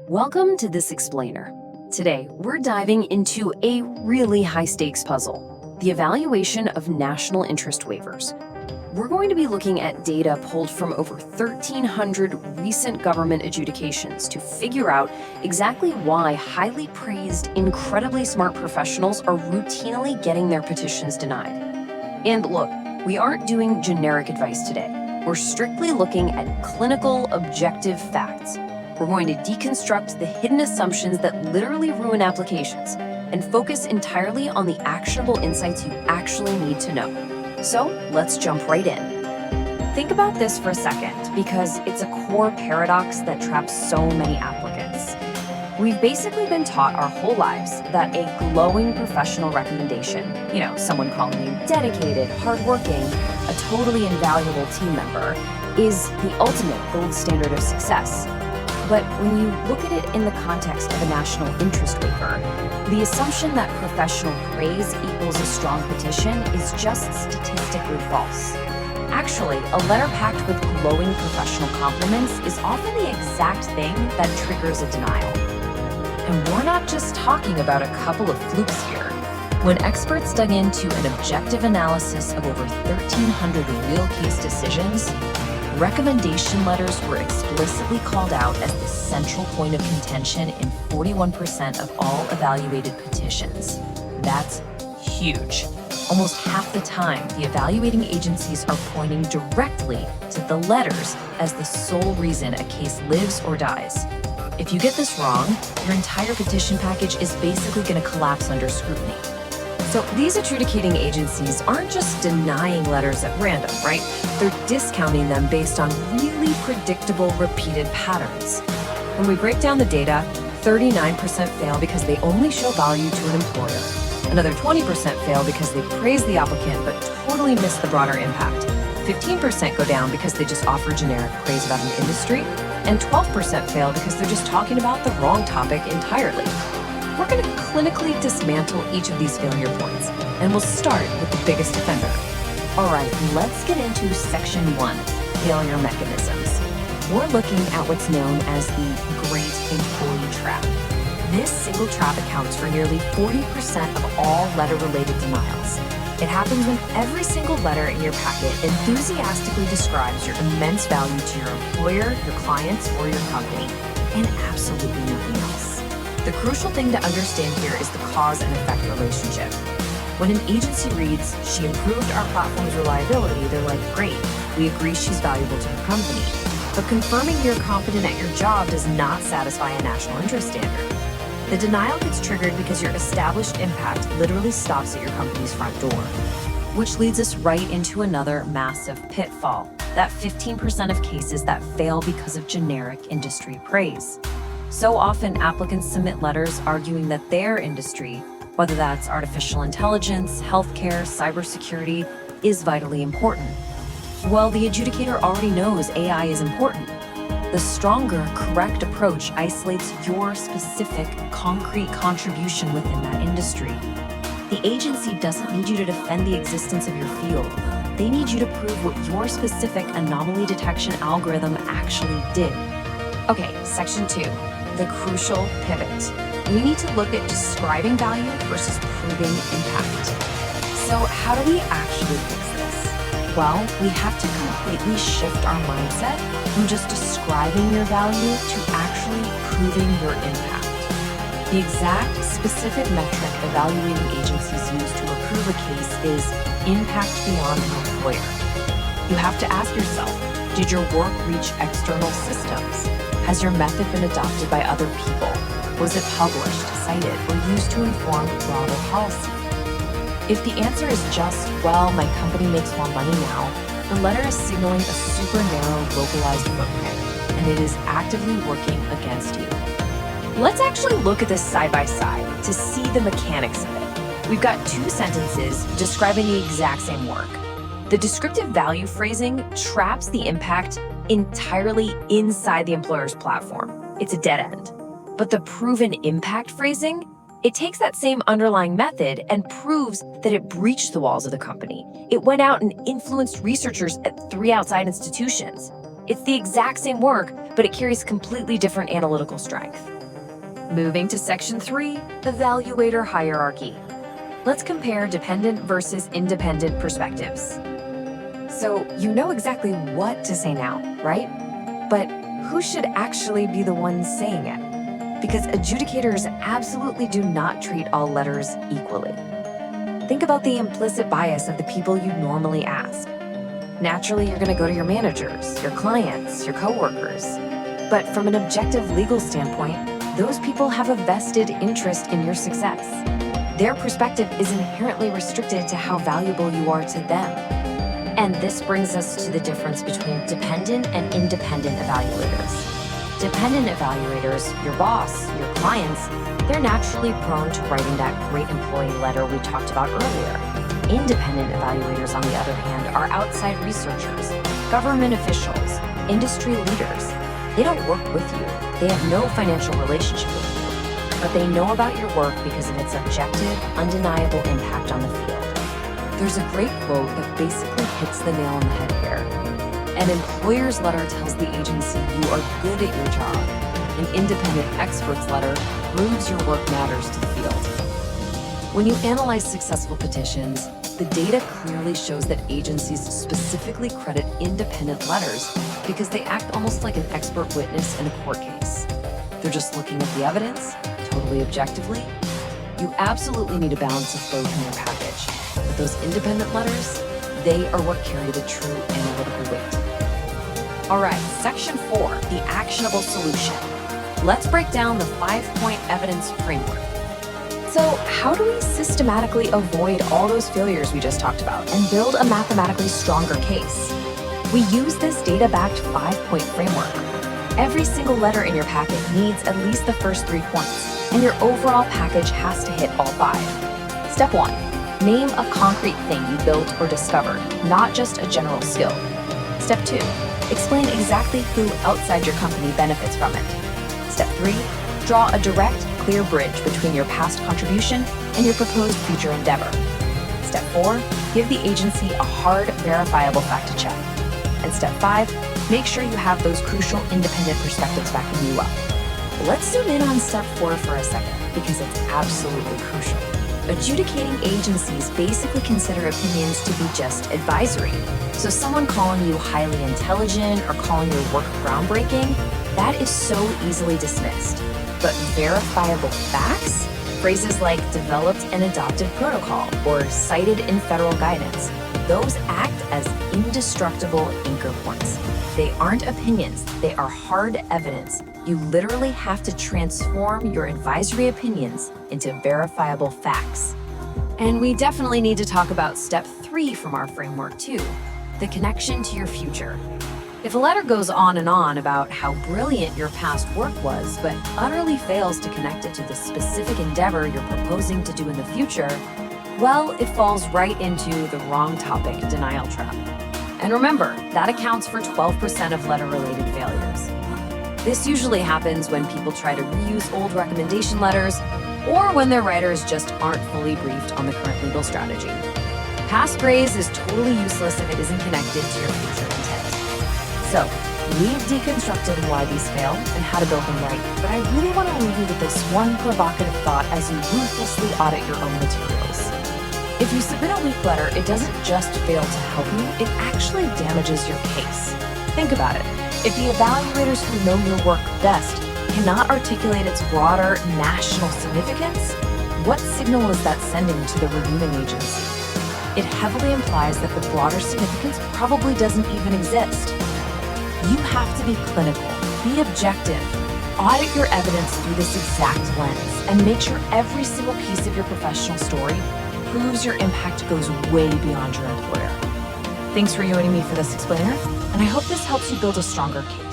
Welcome to This Explainer. Today, we're diving into a really high-stakes puzzle, the evaluation of national interest waivers. We're going to be looking at data pulled from over 1,300 recent government adjudications to figure out exactly why highly praised, incredibly smart professionals are routinely getting their petitions denied. And look, we aren't doing generic advice today. We're strictly looking at clinical, objective facts. We're going to deconstruct the hidden assumptions that literally ruin applications and focus entirely on the actionable insights you actually need to know. So let's jump right in. Think about this for a second, because it's a core paradox that traps so many applicants. We've basically been taught our whole lives that a glowing professional recommendation, someone calling you dedicated, hardworking, a totally invaluable team member, is the ultimate gold standard of success. But when you look at it in the context of a national interest waiver, the assumption that professional praise equals a strong petition is just statistically false. Actually, a letter packed with glowing professional compliments is often the exact thing that triggers a denial. And we're not just talking about a couple of flukes here. When experts dug into an objective analysis of over 1,300 real case decisions, recommendation letters were explicitly called out as the central point of contention in 41% of all evaluated petitions. That's huge. Almost half the time, the evaluating agencies are pointing directly to the letters as the sole reason a case lives or dies. If you get this wrong, your entire petition package is basically going to collapse under scrutiny. So these adjudicating agencies aren't just denying letters at random, right? They're discounting them based on really predictable, repeated patterns. When we break down the data, 39% fail because they only show value to an employer. Another 20% fail because they praise the applicant but totally miss the broader impact. 15% go down because they just offer generic praise about an industry. And 12% fail because they're just talking about the wrong topic entirely. We're going to clinically dismantle each of these failure points, and we'll start with the biggest offender. All right, let's get into Section 1, Failure Mechanisms. We're looking at what's known as the Great Employee Trap. This single trap accounts for nearly 40% of all letter-related denials. It happens when every single letter in your packet enthusiastically describes your immense value to your employer, your clients, or your company, and absolutely nothing else. The crucial thing to understand here is the cause and effect relationship. When an agency reads, "She improved our platform's reliability," they're like, "Great, we agree she's valuable to your company." But confirming you're competent at your job does not satisfy a national interest standard. The denial gets triggered because your established impact literally stops at your company's front door. Which leads us right into another massive pitfall, that 15% of cases that fail because of generic industry praise. So often, applicants submit letters arguing that their industry, whether that's artificial intelligence, healthcare, cybersecurity, is vitally important. Well, the adjudicator already knows AI is important. The stronger, correct approach isolates your specific, concrete contribution within that industry. The agency doesn't need you to defend the existence of your field. They need you to prove what your specific anomaly detection algorithm actually did. Okay, Section 2. The crucial pivot. We need to look at describing value versus proving impact. So how do we actually fix this? Well, we have to completely shift our mindset from just describing your value to actually proving your impact. The exact specific metric evaluating agencies use to approve a case is impact beyond the employer. You have to ask yourself, did your work reach external systems? Has your method been adopted by other people? Was it published, cited, or used to inform broader policy? If the answer is just, well, my company makes more money now, the letter is signaling a super narrow, localized footprint, and it is actively working against you. Let's actually look at this side by side to see the mechanics of it. We've got two sentences describing the exact same work. The descriptive value phrasing traps the impact entirely inside the employer's platform. It's a dead end. But the proven impact phrasing, it takes that same underlying method and proves that it breached the walls of the company. It went out and influenced researchers at 3 outside institutions. It's the exact same work, but it carries completely different analytical strength. Moving to Section 3, Evaluator Hierarchy. Let's compare dependent versus independent perspectives. So you know exactly what to say now, right? But who should actually be the one saying it? Because adjudicators absolutely do not treat all letters equally. Think about the implicit bias of the people you normally ask. Naturally, you're going to go to your managers, your clients, your coworkers. But from an objective legal standpoint, those people have a vested interest in your success. Their perspective is inherently restricted to how valuable you are to them. And this brings us to the difference between dependent and independent evaluators. Dependent evaluators, your boss, your clients, they're naturally prone to writing that great employee letter we talked about earlier. Independent evaluators, on the other hand, are outside researchers, government officials, industry leaders. They don't work with you. They have no financial relationship with you, but they know about your work because of its objective, undeniable impact on the field. There's a great quote that basically hits the nail on the head here. An employer's letter tells the agency you are good at your job. An independent expert's letter proves your work matters to the field. When you analyze successful petitions, the data clearly shows that agencies specifically credit independent letters because they act almost like an expert witness in a court case. They're just looking at the evidence, totally objectively. You absolutely need a balance of both in your package. But those independent letters, they are what carry the true analytical weight. All right, Section 4, the actionable solution. Let's break down the 5-point evidence framework. So how do we systematically avoid all those failures we just talked about and build a mathematically stronger case? We use this data-backed 5-point framework. Every single letter in your packet needs at least the first 3 points, and your overall package has to hit all 5. Step 1, name a concrete thing you built or discovered, not just a general skill. Step 2, explain exactly who outside your company benefits from it. Step 3, draw a direct, clear bridge between your past contribution and your proposed future endeavor. Step 4, give the agency a hard, verifiable fact to check. And step 5, make sure you have those crucial independent perspectives backing you up. Let's zoom in on step 4 for a second, because it's absolutely crucial. Adjudicating agencies basically consider opinions to be just advisory. So someone calling you highly intelligent or calling your work groundbreaking, that is so easily dismissed. But verifiable facts, phrases like developed and adopted protocol or cited in federal guidance, those act as indestructible anchor points. They aren't opinions, they are hard evidence. You literally have to transform your advisory opinions into verifiable facts. And we definitely need to talk about step 3 from our framework too, the connection to your future. If a letter goes on and on about how brilliant your past work was, but utterly fails to connect it to the specific endeavor you're proposing to do in the future, well, it falls right into the wrong topic denial trap. And remember, that accounts for 12% of letter-related failures. This usually happens when people try to reuse old recommendation letters or when their writers just aren't fully briefed on the current legal strategy. Past praise is totally useless if it isn't connected to your future intent. So, we've deconstructed why these fail and how to build them right, but I really want to leave you with this one provocative thought as you ruthlessly audit your own materials. If you submit a weak letter, it doesn't just fail to help you, it actually damages your case. Think about it. If the evaluators who know your work best cannot articulate its broader national significance, what signal is that sending to the reviewing agency? It heavily implies that the broader significance probably doesn't even exist. You have to be clinical, be objective, audit your evidence through this exact lens, and make sure every single piece of your professional story proves your impact goes way beyond your employer. Thanks for joining me for this explainer, and I hope this helps you build a stronger case.